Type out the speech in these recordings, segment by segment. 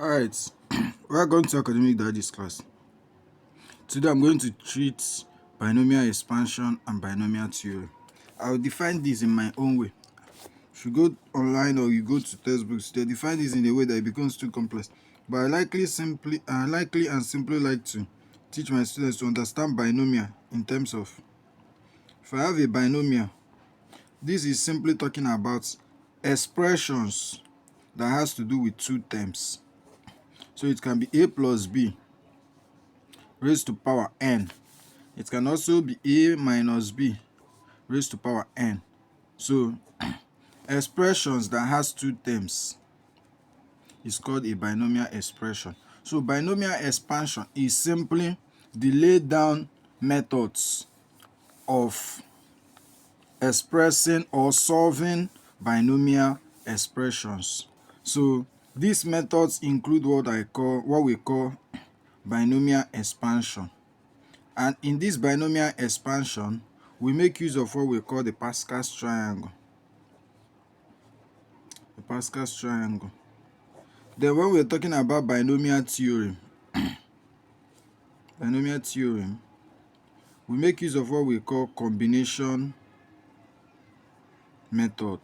Alright, welcome to Academic Digest class. Today I'm going to treat binomial expansion and binomial theory. I'll define this in my own way. If you go online or you go to textbooks, they define this in a way that it becomes too complex. But I likely and simply like to teach my students to understand binomial in terms of, if I have a binomial, this is simply talking about expressions that has to do with two terms. So it can be a plus b raised to power n. It can also be a minus b raised to power n. So expressions that has two terms is called a binomial expression. So binomial expansion is simply the laid down methods of expressing or solving binomial expressions. So these methods include what we call binomial expansion. And in this binomial expansion, we make use of what we call the Pascals triangle. The Pascals triangle. Then when we're talking about binomial theorem, we make use of what we call combination method.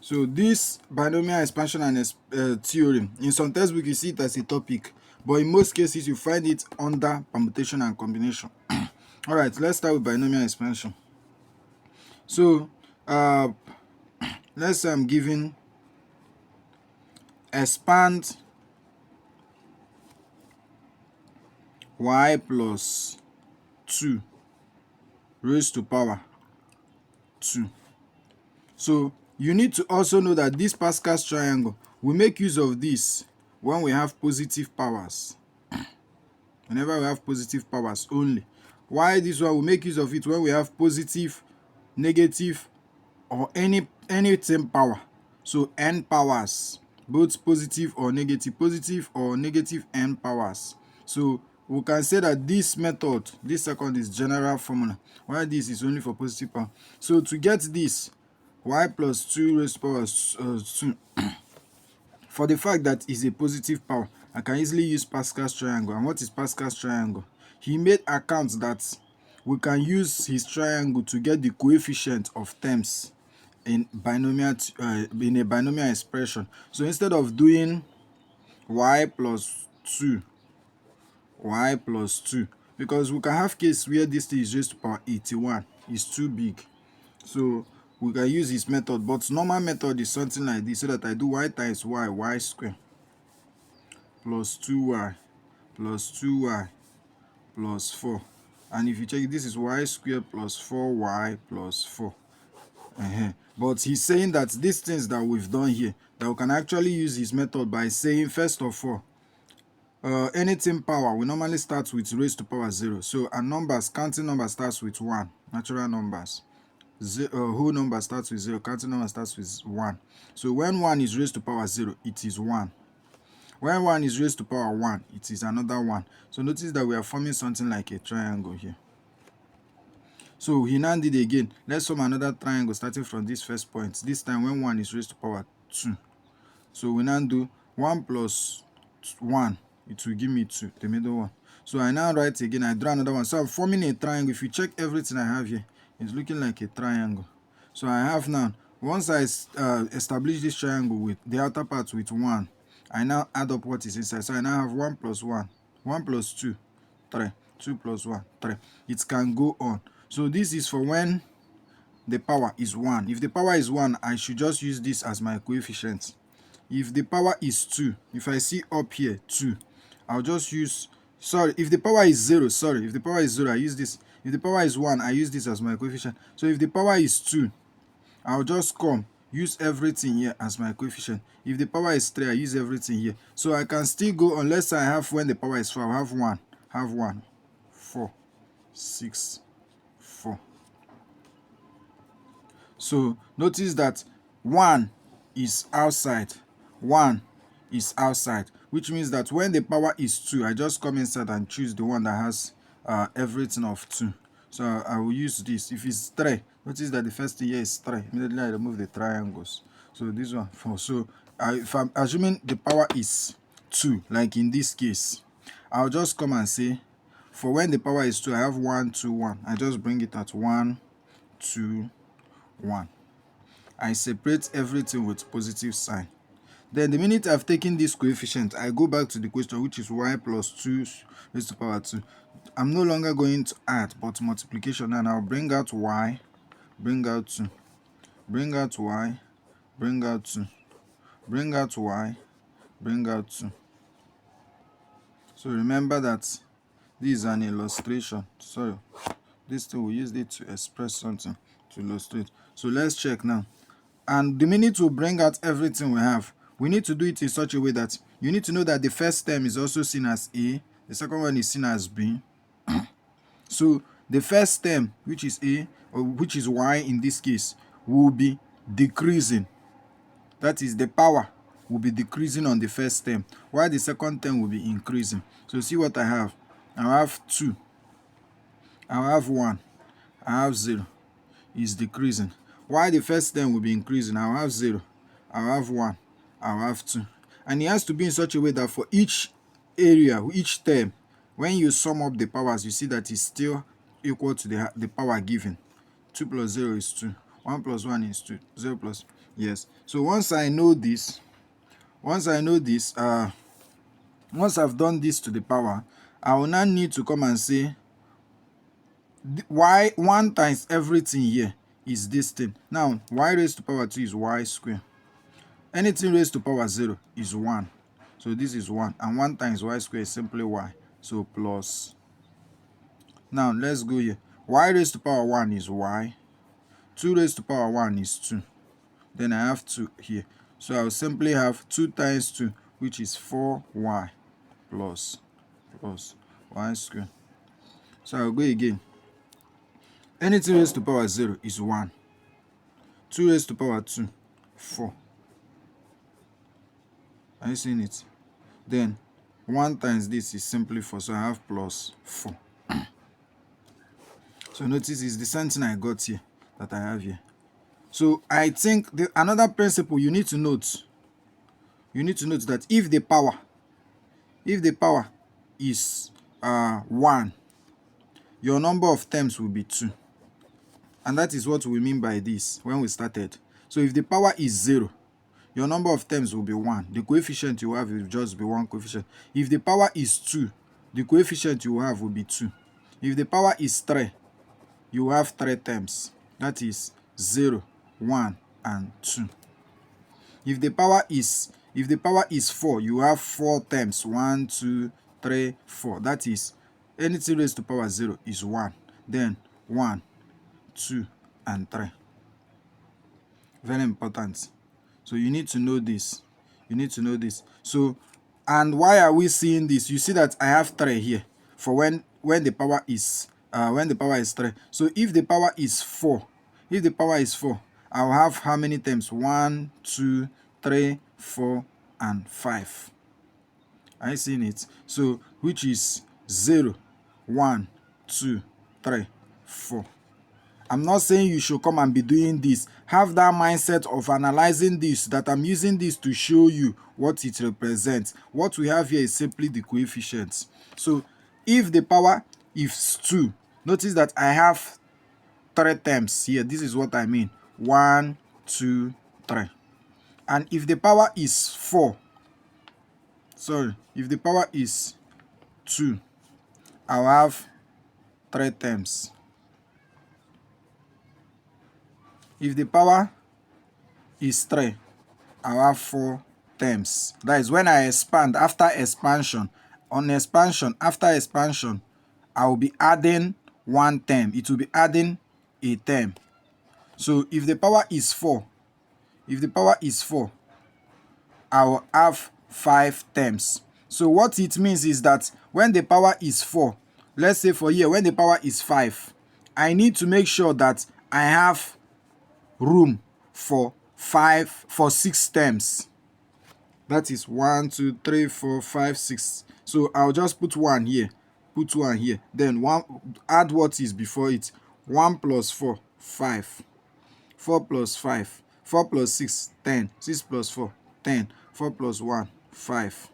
So this binomial expansion and theorem, in some textbooks you see it as a topic, but in most cases you find it under permutation and combination. Alright, let's start with binomial expansion. So let's say I'm given expand y plus 2 raised to power 2. So you need to also know that this Pascal's triangle, we make use of this when we have positive powers. Whenever we have positive powers only. Why this one? We make use of it when we have positive, negative, or any 10 power. So n powers, both positive or negative n powers. So we can say that this method, this second is general formula, while this is only for positive power. So to get this, y plus 2 raised to power 2, for the fact that it's a positive power, I can easily use Pascal's triangle. And what is Pascal's triangle? He made accounts that we can use his triangle to get the coefficient of terms in a binomial expression. So instead of doing y plus 2, because we can have case where this thing is raised to power 81, it's too big. So we can use this method, but normal method is something like this, so that I do y times y square plus 2y plus 2y plus 4. And if you check, this is y square plus 4y plus 4. But he's saying that these things that we've done here, that we can actually use his method by saying, first of all, anything power, we normally start with raised to power 0. So our numbers, counting number starts with 1, natural numbers. Whole number starts with 0, counting number starts with 1. So when 1 is raised to power 0, it is 1. When 1 is raised to power 1, it is another 1. So notice that we are forming something like a triangle here. So he now did again. Let's form another triangle starting from this first point. This time when 1 is raised to power 2. So we now do 1 plus 1. It will give me 2, the middle one. So I now write again. I draw another one. So I'm forming a triangle. If you check everything I have here, it's looking like a triangle. So I have now, once I establish this triangle with the outer part with 1, I now add up what is inside. So I now have 1 plus 1, 1 plus 2, 3, 2 plus 1, 3. It can go on. So this is for when the power is 1. If the power is 1, I should just use this as my coefficient. If the power is 2, if I see up here 2, I'll just use, if the power is 0, if the power is 0, I use this. If the power is 1, I use this as my coefficient. So if the power is 2, I'll just use everything here as my coefficient. If the power is 3, I use everything here. So I can still go, unless I have, when the power is 4, I'll have 1, 4, 6, 4. So notice that 1 is outside, 1 is outside, which means that when the power is 2, I just come inside and choose the one that has everything of 2. So I will use this. If it's 3, notice that the first thing here is 3. Immediately I remove the triangles. So this one 4. So if I'm assuming the power is 2, like in this case, I'll just come and say, for when the power is 2, I have 1, 2, 1. I just bring it at 1, 2, 1. I separate everything with positive sign. Then the minute I've taken this coefficient, I go back to the question, which is y plus 2 raised to power 2. I'm no longer going to add, but multiplication, and I'll bring out y, bring out 2, bring out y, bring out 2, bring out y, bring out 2. So remember that this is an illustration. Sorry, this thing we used it to express something, to illustrate. So let's check now. And the minute we bring out everything we have, we need to do it in such a way that you need to know that the first term is also seen as A, the second one is seen as B. So the first term, which is A, or which is Y in this case, will be decreasing. That is, the power will be decreasing on the first term, while the second term will be increasing. So see what I have. I have 2. I have 1. I have 0. Is decreasing. While the first term will be increasing, I'll have 0. I'll have 1. I'll have 2. And it has to be in such a way that for each area, each term, when you sum up the powers, you see that it's still equal to the power given. 2 plus 0 is 2. 1 plus 1 is 2. 0 plus... Yes. So once I know this, once I've done this to the power, I will now need to come and say, y 1 times everything here is this thing. Now, y raised to power 2 is y squared. Anything raised to power 0 is 1. So this is 1. And 1 times y squared is simply y. So plus. Now, let's go here. Y raised to power 1 is y. 2 raised to power 1 is 2. Then I have 2 here. So I'll simply have 2 times 2, which is 4y plus y squared. So I'll go again. Anything raised to power 0 is 1. 2 raised to power 2, 4. Are you seeing it? Then 1 times this is simply 4, so I have plus 4. So notice it's the same thing I got here that I have here. So I think another principle you need to note that if the power is 1, your number of terms will be 2. And that is what we mean by this when we started. So if the power is 0, your number of terms will be 1. The coefficient you have will just be 1 coefficient. If the power is 2, the coefficient you have will be 2. If the power is 3, you have 3 terms. That is 0, 1, and 2. If the power is 4, you have 4 terms. 1, 2, 3, 4. That is, anything raised to power 0 is 1. Then 1, 2, and 3. Very important. So you need to know this. You need to know this. So, and why are we seeing this? You see that I have 3 here for when the power is 3. So if the power is 4, I'll have how many terms? 1, 2, 3, 4, and 5. Are you seeing it? So which is 0, 1, 2, 3, 4. I'm not saying you should come and be doing this. Have that mindset of analyzing this, that I'm using this to show you what it represents. What we have here is simply the coefficients. So if the power is 2, notice that I have 3 terms here. This is what I mean. 1, 2, 3. And if the power is 4, if the power is 2, I'll have 3 terms. If the power is 3, I'll have 4 terms. That is when I expand. After expansion, after expansion, I will be adding 1 term. It will be adding a term. So if the power is 4, I will have 5 terms. So what it means is that when the power is 4, let's say for here, when the power is 5, I need to make sure that I have room for 6 terms. That is 1, 2, 3, 4, 5, 6. So I'll just put 1 here, then add what is before it. 1 plus 4, 5. 4 plus 5, 4 plus 6, 10. 6 plus 4, 10. 4 plus 1, 5.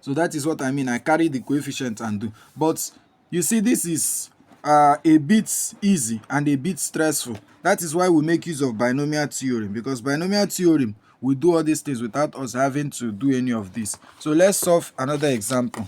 So that is what I mean. I carry the coefficient and do. But you see, this is a bit easy and a bit stressful. That is why we make use of binomial theorem, because binomial theorem will do all these things without us having to do any of this. So let's solve another example.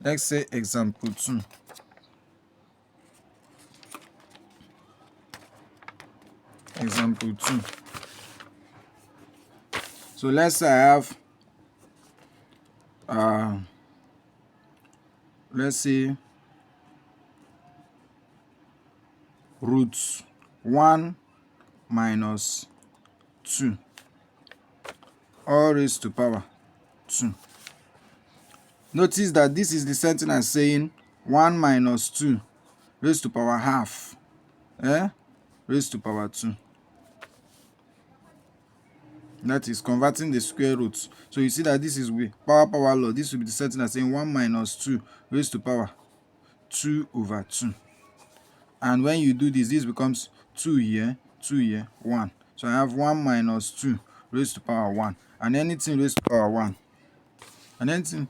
Let's say example 2. Example 2. So let's say I have let's say root 1 minus 2 all raised to power 2. Notice that this is the same thing as saying 1 minus 2 raised to power half, raised to power 2. That is converting the square roots. So you see that this is with power law. This will be the same thing as saying 1 minus 2 raised to power 2 over 2. And when you do this, this becomes 2 here, 2 here, 1. So I have 1 minus 2 raised to power 1. And anything raised to power 1. And anything